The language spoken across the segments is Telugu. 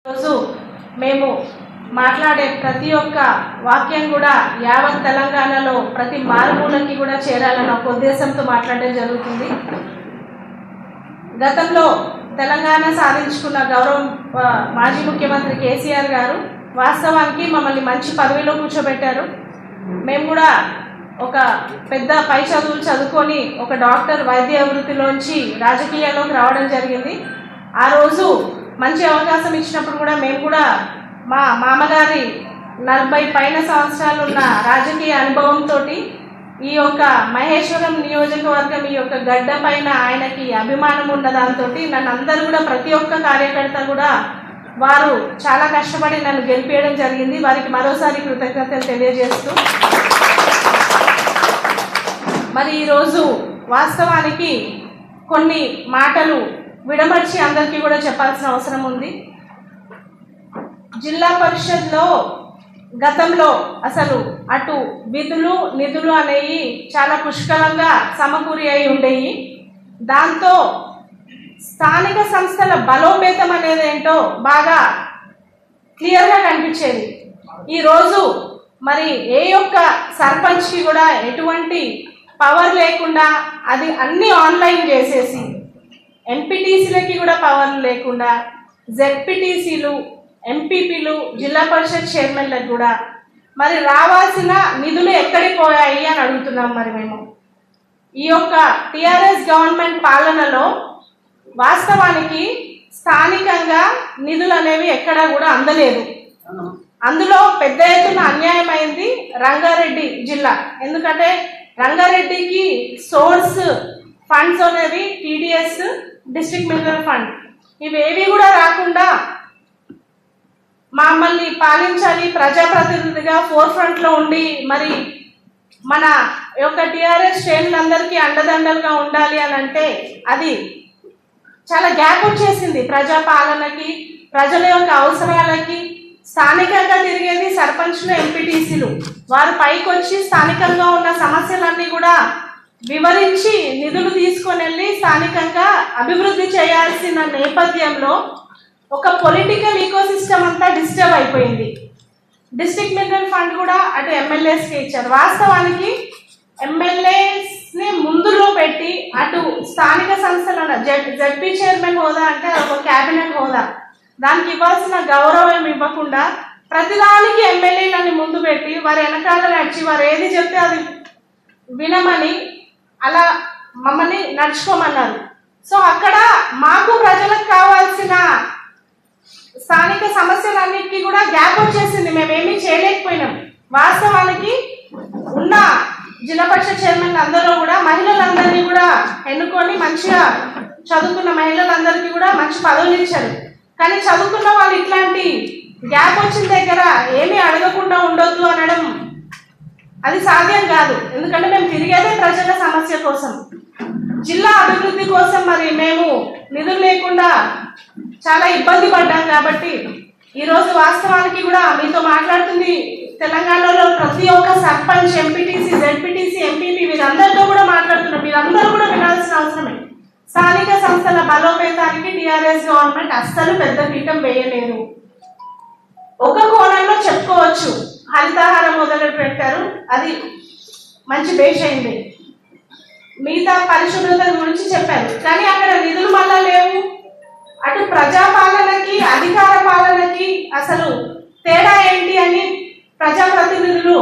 రోజు మేము మాట్లాడే ప్రతి ఒక్క వాక్యం కూడా యావత్ తెలంగాణలో ప్రతి మారుమూలకి కూడా చేరాలన్న ఒక ఉద్దేశంతో మాట్లాడడం జరుగుతుంది. గతంలో తెలంగాణ సాధించుకున్న మాజీ ముఖ్యమంత్రి కేసీఆర్ గారు వాస్తవానికి మమ్మల్ని మంచి పదవిలో కూర్చోబెట్టారు. మేము కూడా ఒక పెద్ద పై చదువులు చదువుకొని ఒక డాక్టర్ వైద్య వృత్తిలోంచి రాజకీయాల్లోకి రావడం జరిగింది. ఆ రోజు మంచి అవకాశం ఇచ్చినప్పుడు కూడా మేము కూడా మా మామగారి 40 పైన సంవత్సరాలు ఉన్న రాజకీయ అనుభవంతో ఈ యొక్క మహేశ్వరం నియోజకవర్గం ఈ యొక్క గడ్డ పైన ఆయనకి అభిమానం ఉన్న దాంతో నన్ను అందరూ కూడా ప్రతి ఒక్క కార్యకర్త కూడా వారు చాలా కష్టపడి నన్ను గెలిపేయడం జరిగింది. వారికి మరోసారి కృతజ్ఞతలు తెలియజేస్తూ మరి ఈరోజు వాస్తవానికి కొన్ని మాటలు విడమర్చి అందరికీ కూడా చెప్పాల్సిన అవసరం ఉంది. జిల్లా పరిషత్లో గతంలో అసలు అటు విధులు నిధులు అనేవి చాలా పుష్కలంగా సమకూరి అయి ఉండేవి. దాంతో స్థానిక సంస్థల బలోపేతం అనేది ఏంటో బాగా క్లియర్గా కనిపించేది. ఈరోజు మరి ఏ యొక్క సర్పంచ్కి కూడా ఎటువంటి పవర్ లేకుండా అది అన్నీ ఆన్లైన్ చేసేసి ఎంపీటీసీలకి కూడా పవర్ లేకుండా జెడ్పీటీసీలు ఎంపీపీలు జిల్లా పరిషత్ చైర్మన్లకు కూడా మరి రావాల్సిన నిధులు ఎక్కడికి పోయాయి అని అడుగుతున్నాం. మరి మేము ఈ యొక్క టీఆర్ఎస్ గవర్నమెంట్ పాలనలో వాస్తవానికి స్థానికంగా నిధులు అనేవి ఎక్కడా కూడా అందలేదు. అందులో పెద్ద ఎత్తున అన్యాయం అయింది రంగారెడ్డి జిల్లా. ఎందుకంటే రంగారెడ్డికి సోర్స్ ఫండ్స్ అనేవి టీడీఎస్ డిస్ట్రిక్ట్ మినరల్ ఫండ్ ఇవేవి కూడా రాకుండా మమ్మల్ని పాలించాలి ప్రజాప్రతినిధిగా ఫోర్ ఫ్రంట్లో ఉండి మరి మన యొక్క టీఆర్ఎస్ శ్రేణులందరికీ అండదండలుగా ఉండాలి అని అంటే అది చాలా గ్యాప్ వచ్చేసింది. ప్రజాపాలనకి ప్రజల యొక్క అవసరాలకి స్థానికంగా తిరిగేది సర్పంచ్లు ఎంపీటీసీలు వారు పైకి వచ్చి స్థానికంగా ఉన్న సమస్యలన్నీ కూడా వివరించి నిధులు తీసుకొని వెళ్ళి స్థానికంగా అభివృద్ధి చేయాల్సిన నేపథ్యంలో ఒక పొలిటికల్ ఈకోసిస్టమ్ అంతా డిస్టర్బ్ అయిపోయింది. డిస్ట్రిక్ట్ మినరల్ ఫండ్ కూడా అటు ఎమ్మెల్యేస్కి ఇచ్చారు. వాస్తవానికి ఎమ్మెల్యేస్ని ముందులో పెట్టి అటు స్థానిక సంస్థల జడ్పీ చైర్మన్ హోదా అంటే ఒక క్యాబినెట్ హోదా దానికి ఇవ్వాల్సిన గౌరవం ఇవ్వకుండా ప్రతిదానికి ఎమ్మెల్యేలని ముందు పెట్టి వారి వెనకాల నడిచి వారు ఏది చెప్తే అది వినమని అలా మమ్మల్ని నడుచుకోమన్నారు. సో అక్కడ మాకు ప్రజలకు కావాల్సిన స్థానిక సమస్యలన్నిటికీ కూడా గ్యాప్ వచ్చేసింది. మేమేమీ చేయలేకపోయినాం. వాస్తవానికి ఉన్న జిల్లా పరిషత్ చైర్మన్ అందరూ కూడా మహిళలందరినీ కూడా ఎన్నుకొని మంచిగా చదువుకున్న మహిళలందరికీ కూడా మంచి పదవులు ఇచ్చారు. కానీ చదువుకున్న వాళ్ళు ఇట్లాంటి గ్యాప్ వచ్చిన దగ్గర ఏమీ అడగకుండా ఉండొద్దు అనడం అది సాధ్యం కాదు. ఎందుకంటే మేము తిరిగేదే ప్రజల సమస్య కోసం జిల్లా అభివృద్ధి కోసం. మరి మేము నిధులు లేకుండా చాలా ఇబ్బంది పడ్డాం. కాబట్టి ఈరోజు వాస్తవానికి కూడా మీతో మాట్లాడుతుంది తెలంగాణలో ప్రతి ఒక్క సర్పంచ్ ఎంపీటీసీ జెడ్పీటీసీ ఎంపీపీ వీరందరితో కూడా మాట్లాడుతున్నాం. మీరందరూ కూడా వినాల్సిన అవసరమే. స్థానిక సంస్థల బలోపేతానికి టీఆర్ఎస్ గవర్నమెంట్ అస్సలు పెద్ద పీఠం వేయలేదు. ఒక కోణంలో చెప్పుకోవచ్చు హరితహారం మొదలు పెట్టారు, అది మంచి బేస్ అయింది. మిగతా పరిశుభ్రత గురించి చెప్పారు, కానీ అక్కడ నిధులు మళ్ళా లేవు. అటు ప్రజాపాలనకి అధికార పాలనకి అసలు తేడా ఏంటి అని ప్రజాప్రతినిధులు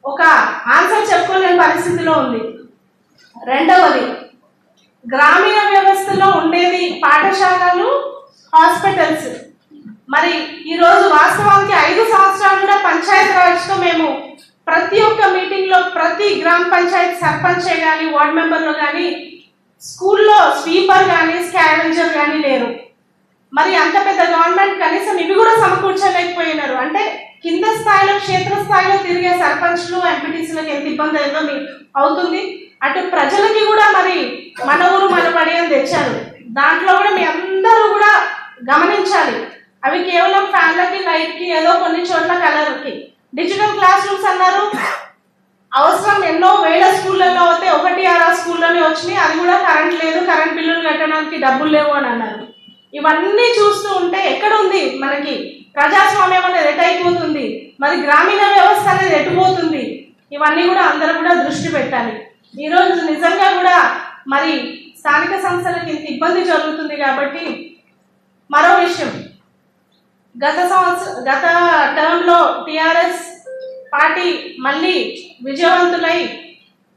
ఒక ఆన్సర్ చెప్పుకోలేని పరిస్థితిలో ఉంది. రెండవది గ్రామీణ వ్యవస్థలో ఉండేది పాఠశాలలు హాస్పిటల్స్. మరి ఈరోజు వాస్తవానికి 5 సంవత్సరాలు కూడా పంచాయతీ రాజ్తో మేము ప్రతి ఒక్క మీటింగ్లో ప్రతి గ్రామ పంచాయతీ సర్పంచే కానీ వార్డు మెంబర్లు కానీ స్కూల్లో స్వీపర్ కానీ స్కావెంజర్ కానీ లేరు. మరి అంత పెద్ద గవర్నమెంట్ కనీసం ఇవి కూడా సమకూర్చలేకపోయినారు. అంటే కింద స్థాయిలో క్షేత్రస్థాయిలో తిరిగే సర్పంచ్లు ఎంపీటీసీలకు ఎంత ఇబ్బంది అయిందో అవుతుంది. అటు ప్రజలకి కూడా మరి మన ఊరు మన బడి అని తెచ్చారు. దాంట్లో కూడా మీ అందరూ కూడా గమనించాలి. అవి కేవలం ఫ్యాన్లకి లైట్కి ఏదో కొన్ని చోట్ల కలర్కి డిజిటల్ క్లాస్ రూమ్స్ అన్నారు. అవసరం ఎన్నో వేల స్కూళ్ళల్లో అయితే 1-6 స్కూల్లోనే వచ్చినాయి. అది కూడా కరెంట్ లేదు, కరెంట్ బిల్లులు కట్టడానికి డబ్బులు లేవు అని అన్నారు. ఇవన్నీ చూస్తూ ఉంటే ఎక్కడ ఉంది మనకి ప్రజాస్వామ్యం అనేది ఎటైపోతుంది, మరి గ్రామీణ వ్యవస్థ అనేది ఎటుపోతుంది, ఇవన్నీ కూడా అందరూ కూడా దృష్టి పెట్టాలి. ఈరోజు నిజంగా కూడా మరి స్థానిక సంస్థలకు ఇంత ఇబ్బంది జరుగుతుంది కాబట్టి మరో విషయం, గత టర్మ్లో టిఆర్ఎస్ పార్టీ మళ్ళీ విజయవంతులై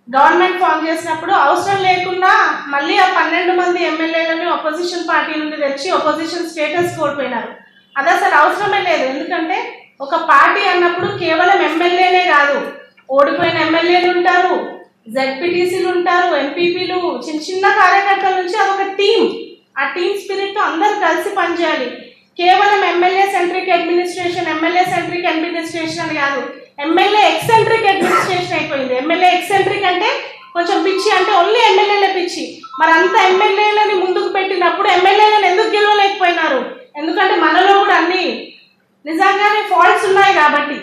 గవర్నమెంట్ ఫామ్ చేసినప్పుడు అవసరం లేకుండా మళ్ళీ ఆ 12 మంది ఎమ్మెల్యేలను అపోజిషన్ పార్టీ నుండి తెచ్చి అపోజిషన్ స్టేటస్ కోల్పోయినారు. అది అసలు అవసరమే లేదు. ఎందుకంటే ఒక పార్టీ అన్నప్పుడు కేవలం ఎమ్మెల్యేనే కాదు, ఓడిపోయిన ఎమ్మెల్యేలు ఉంటారు, జెడ్పీటీసీలు ఉంటారు, ఎంపీపీలు, చిన్న చిన్న కార్యకర్తల నుంచి అదొక టీం. ఆ టీం స్పిరిట్ తో అందరూ కలిసి పనిచేయాలి. కేవలం ఎమ్మెల్యే సెంట్రిక్ అడ్మినిస్ట్రేషన్ అని కాదు, ఎమ్మెల్యే ఎక్సెంట్రిక్ అడ్మినిస్ట్రేషన్ అయిపోయింది. ఎమ్మెల్యే ఎక్సెంట్రిక్ అంటే కొంచెం పిచ్చి, అంటే ఓన్లీ ఎమ్మెల్యేలే పిచ్చి. మరి అంత ఎమ్మెల్యేలని ముందుకు పెట్టినప్పుడు ఎమ్మెల్యేలను ఎందుకు గెలవలేకపోయినారు? ఎందుకంటే మనలో కూడా అన్ని నిజంగానే ఫాల్ట్స్ ఉన్నాయి కాబట్టి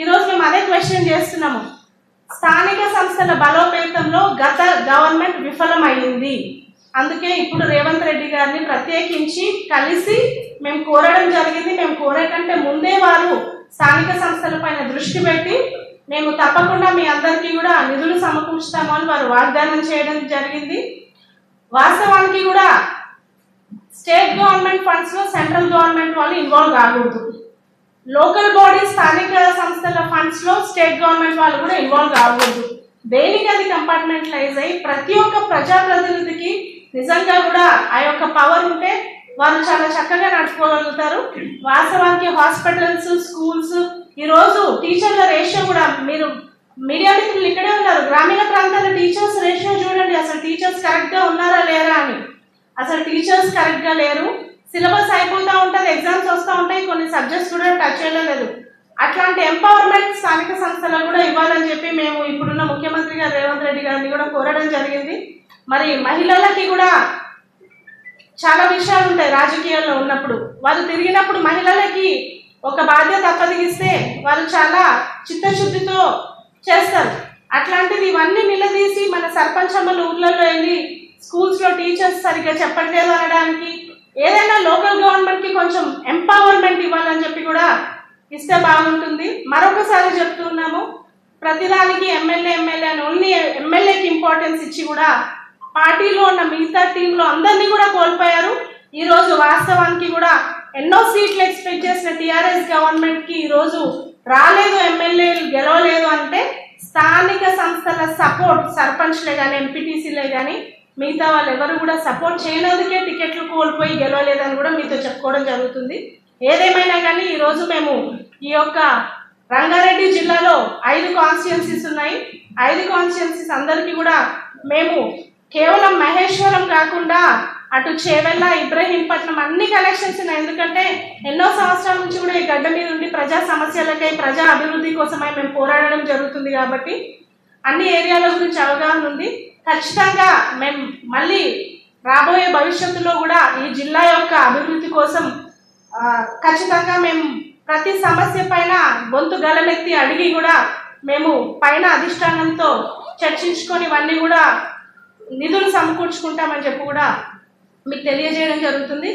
ఈరోజు మేము అదే క్వశ్చన్ చేస్తున్నాము. స్థానిక సంస్థల బలోపేతంలో గత గవర్నమెంట్ విఫలమైంది. అందుకే ఇప్పుడు రేవంత్ రెడ్డి గారిని ప్రత్యేకించి కలిసి మేము కోరడం జరిగింది. మేము కోరే కంటే ముందే వారు స్థానిక సంస్థల పైన దృష్టి పెట్టి మేము తప్పకుండా మీ అందరికీ కూడా నిధులు సమకూర్చుతాము అని వారు వాగ్దానం చేయడం జరిగింది. వాస్తవానికి కూడా స్టేట్ గవర్నమెంట్ ఫండ్స్ లో సెంట్రల్ గవర్నమెంట్ వాళ్ళు ఇన్వాల్వ్ కాకూడదు. లోకల్ బాడీ స్థానిక సంస్థల ఫండ్స్ లో స్టేట్ గవర్నమెంట్ వాళ్ళు కూడా ఇన్వాల్వ్ కాకూడదు. దేనికి అది కంపార్ట్మెంటలైజ్ అయ్యి ప్రతి ఒక్క ప్రజాప్రతినిధికి నిజంగా కూడా ఆ యొక్క పవర్ ఉంటే వారు చాలా చక్కగా నడుపుకోగలుగుతారు. వాస్తవానికి హాస్పిటల్స్, స్కూల్స్, ఈరోజు టీచర్ల రేషియో కూడా మీరు మీడియా మిత్రులు ఇక్కడే ఉన్నారు, గ్రామీణ ప్రాంతాల టీచర్స్ రేషియో చూడండి. అసలు టీచర్స్ కరెక్ట్ గా ఉన్నారా లేరా అని, అసలు టీచర్స్ కరెక్ట్ గా లేరు. సిలబస్ అయిపోతూ ఉంటుంది, ఎగ్జామ్స్ వస్తూ ఉంటాయి, కొన్ని సబ్జెక్ట్స్ కూడా టచ్ చేయలేదు. అట్లాంటి ఎంపవర్మెంట్ స్థానిక సంస్థలకు కూడా ఇవ్వాలని చెప్పి మేము ఇప్పుడున్న ముఖ్యమంత్రి గారు రేవంత్ రెడ్డి గారిని కూడా కోరడం జరిగింది. మరి మహిళలకి కూడా చాలా విషయాలు ఉంటాయి రాజకీయాల్లో ఉన్నప్పుడు, వారు తిరిగినప్పుడు మహిళలకి ఒక బాధ్యత అప్పగిస్తే వారు చాలా చిత్తశుద్ధితో చేస్తారు. అట్లాంటిది ఇవన్నీ నిలదీసి మన సర్పంచమ్మలు ఊర్లలో వెళ్ళి స్కూల్స్ లో టీచర్స్ సరిగ్గా చెప్పట్లేదు అనడానికి, ఏదైనా లోకల్ గవర్నమెంట్ కి కొంచెం ఎంపవర్మెంట్ ఇవ్వాలని చెప్పి కూడా ఇస్తే బాగుంటుంది. మరొకసారి చెప్తున్నాము, ప్రతిదానికి ఎమ్మెల్యే అని ఓన్లీ ఎమ్మెల్యేకి ఇంపార్టెన్స్ ఇచ్చి కూడా పార్టీలో ఉన్న మిగతా టీంలో అందరినీ కూడా కోల్పోయారు. ఈ రోజు వాస్తవానికి కూడా ఎన్నో సీట్లు ఎక్స్పెక్ట్ చేసిన టిఆర్ఎస్ గవర్నమెంట్ కి ఈ రోజు రాలేదు, ఎమ్మెల్యేలు గెలవలేదు అంటే స్థానిక సంస్థల సపోర్ట్, సర్పంచ్లే కానీ ఎంపీటీసీలే కానీ మిగతా వాళ్ళు ఎవరు కూడా సపోర్ట్ చేయనందుకే టికెట్లు కోల్పోయి గెలవలేదని కూడా మీతో చెప్పుకోవడం జరుగుతుంది. ఏదేమైనా కానీ ఈరోజు మేము ఈ యొక్క రంగారెడ్డి జిల్లాలో 5 కాన్స్టిట్యున్సీస్ ఉన్నాయి. 5 కాన్స్టిట్యున్సీస్ అందరికీ కూడా మేము కేవలం మహేశ్వరం కాకుండా అటు చేవెళ్ళ, ఇబ్రహీంపట్నం అన్ని కనెక్షన్స్ ఉన్నాయి. ఎందుకంటే ఎన్నో సంవత్సరాల నుంచి కూడా ఈ గడ్డ మీద ఉండి ప్రజా సమస్యలకై, ప్రజా అభివృద్ధి కోసమై మేము పోరాడడం జరుగుతుంది కాబట్టి అన్ని ఏరియాల గురించి అవగాహన ఉంది. ఖచ్చితంగా మేము మళ్ళీ రాబోయే భవిష్యత్తులో కూడా ఈ జిల్లా యొక్క అభివృద్ధి కోసం ఖచ్చితంగా మేము ప్రతి సమస్య పైన గొంతు గలమెత్తి అడిగి కూడా మేము పైన అధిష్టానంతో చర్చించుకొని ఇవన్నీ కూడా నిధులు సమకూర్చుకుంటామని చెప్పి కూడా మీకు తెలియజేయడం జరుగుతుంది.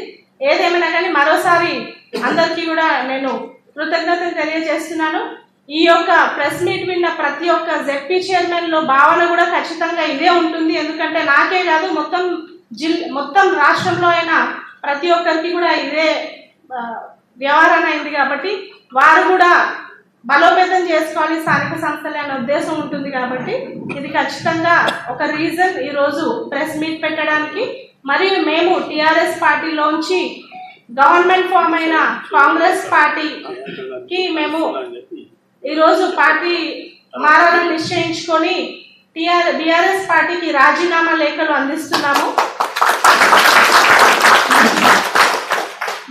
ఏదేమైనా కానీ మరోసారి అందరికీ కూడా నేను కృతజ్ఞతలు తెలియజేస్తున్నాను. ఈ యొక్క ప్రెస్ మీట్ విన్న ప్రతి ఒక్క జెడ్పీ చైర్మన్ లో భావన కూడా ఖచ్చితంగా ఇదే ఉంటుంది. ఎందుకంటే నాకే కాదు, మొత్తం రాష్ట్రంలో అయినా ప్రతి ఒక్కరికి కూడా ఇదే వ్యవహారం అయింది కాబట్టి వారు కూడా బలోపేతం చేసుకోవాలి స్థానిక సంస్థలు అనే ఉద్దేశం ఉంటుంది. కాబట్టి ఇది ఖచ్చితంగా ఒక రీజన్ ఈరోజు ప్రెస్ మీట్ పెట్టడానికి. మరియు మేము టిఆర్ఎస్ పార్టీలోంచి గవర్నమెంట్ ఫామ్ అయిన కాంగ్రెస్ పార్టీకి మేము ఈరోజు పార్టీ మారాలని నిశ్చయించుకొని బీఆర్ఎస్ పార్టీకి రాజీనామా లేఖలు అందిస్తున్నాము.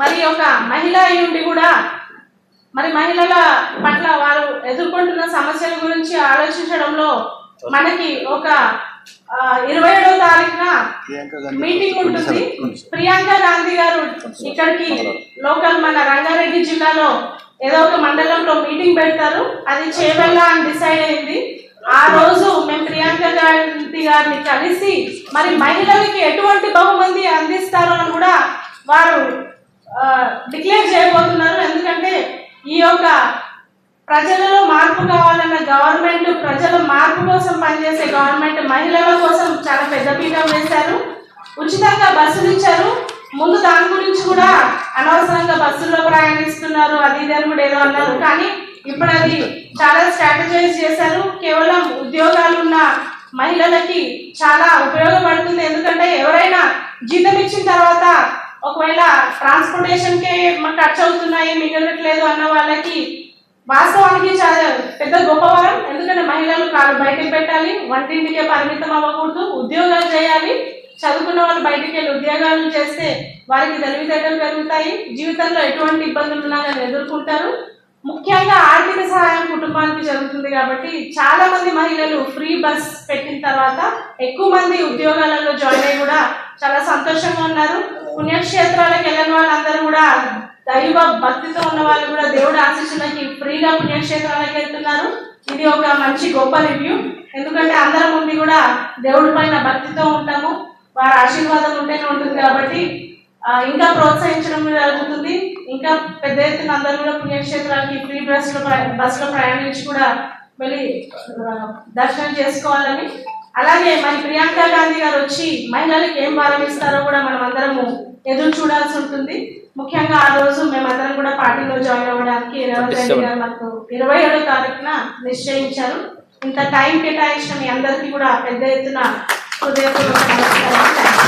మరి ఒక మహిళ అయ్యుండి కూడా మరి మహిళల పట్ల వారు ఎదుర్కొంటున్న సమస్యల గురించి ఆలోచించడంలో మనకి ఒక 27వ తారీఖున మీటింగ్ ఉంటుంది. ప్రియాంక గాంధీ గారు ఇక్కడికి లోకల్ మన రంగారెడ్డి జిల్లాలో ఏదో ఒక మండలంలో మీటింగ్ పెడతారు. అది చేవెళ్ళ అని డిసైడ్ అయింది. ఆ రోజు మేము ప్రియాంక గాంధీ గారిని కలిసి మరి మహిళలకి ఎటువంటి బహుమతి అందిస్తారో అని కూడా వారు డిక్లేర్ చేయబోతున్నారు. ఎందుకంటే ఈ యొక్క ప్రజలలో మార్పు కావాలన్న గవర్నమెంట్, ప్రజల మార్పు కోసం పనిచేసే గవర్నమెంట్ మహిళల కోసం చాలా పెద్ద పీఠం వేశారు. ఉచితంగా బస్సులు ఇచ్చారు. ముందు దాని గురించి కూడా అనవసరంగా బస్సుల్లో ప్రయాణిస్తున్నారు అది ఇదని కూడా ఏదో అన్నారు. కానీ ఇప్పుడు అది చాలా స్ట్రాటజైజ్ చేశారు. కేవలం ఉద్యోగాలు ఉన్న మహిళలకి చాలా ఉపయోగపడుతుంది. ఎందుకంటే ఎవరైనా జీతం ఇచ్చిన తర్వాత ఒకవేళ ట్రాన్స్పోర్టేషన్కే మాకు ఖర్చు అవుతున్నాయి మిగలట్లేదు అన్న వాళ్ళకి వాస్తవానికి చాలా పెద్ద గొప్పవరం. ఎందుకంటే మహిళలు కాలు బయటకు పెట్టాలి, వంటింటికే పరిమితం అవ్వకూడదు, ఉద్యోగాలు చేయాలి. చదువుకున్న వాళ్ళు బయటికి వెళ్ళి ఉద్యోగాలు చేస్తే వారికి తెలివితేటలు పెరుగుతాయి, జీవితంలో ఎటువంటి ఇబ్బందులు ఉన్నా కానీ ఎదుర్కొంటారు. ముఖ్యంగా ఆర్థిక సహాయం కుటుంబానికి జరుగుతుంది. కాబట్టి చాలా మంది మహిళలు ఫ్రీ బస్ పెట్టిన తర్వాత ఎక్కువ మంది ఉద్యోగాలలో జాయిన్ అయ్యి కూడా చాలా సంతోషంగా ఉన్నారు. పుణ్యక్షేత్రాలకు వెళ్ళిన వాళ్ళందరూ కూడా దైవ భక్తితో ఉన్న వాళ్ళు కూడా దేవుడి ఆశీస్సులకి ఫ్రీగా పుణ్యక్షేత్రాలకు వెళ్తున్నారు. ఇది ఒక మంచి గొప్ప రివ్యూ. ఎందుకంటే అందరం ఉండి కూడా దేవుడి పైన భక్తితో ఉంటాము, వారి ఆశీర్వాదం ఉంటేనే ఉంటుంది. కాబట్టి ఇంకా ప్రోత్సహించడం జరుగుతుంది. ఇంకా పెద్ద ఎత్తున అందరూ కూడా పుణ్యక్షేత్రాలకి ఫ్రీ బస్సులో ప్రయాణించి కూడా వెళ్ళి దర్శనం చేసుకోవాలని, అలాగే మరి ప్రియాంక గాంధీ గారు వచ్చి మహిళలకు ఏం వరం ఇస్తారో కూడా మనం అందరము ఎదురు చూడాల్సి ఉంటుంది. ముఖ్యంగా ఆ రోజు మేమందరం కూడా పార్టీలో జాయిన్ అవ్వడానికి రేవంత్ రెడ్డి గారు మాకు 27వ తారీఖున నిశ్చయించారు. ఇంత టైం కేటాయించిన మీ అందరికీ కూడా పెద్ద ఎత్తున హృదయపూర్వక నమస్కారం.